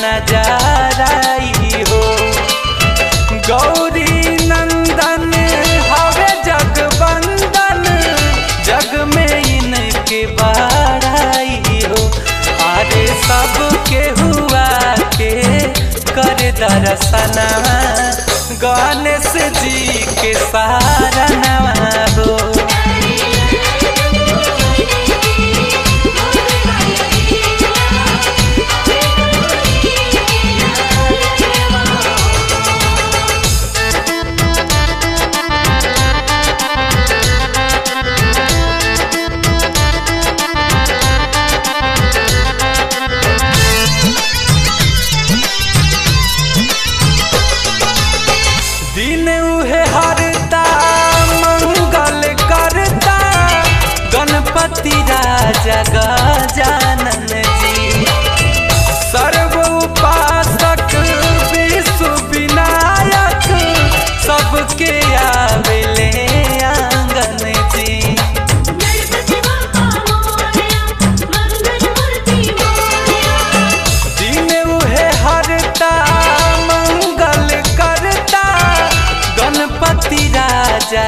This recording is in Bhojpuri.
नजाराई हो। गौरी नंदन हवे जगबंदन, जग में इनके बड़ाई हो। अरे सबके हुआ के कर दर्शनवा, गणेश जी के शरणवा हो। दिन उहे हरता मंगल करता, गणपति राजा गजानन जी। सर्व उपासक विश्व विनायक, सबके आवेले आंगन जी। दिन उहे हरता मंगल करता, गणपति राजा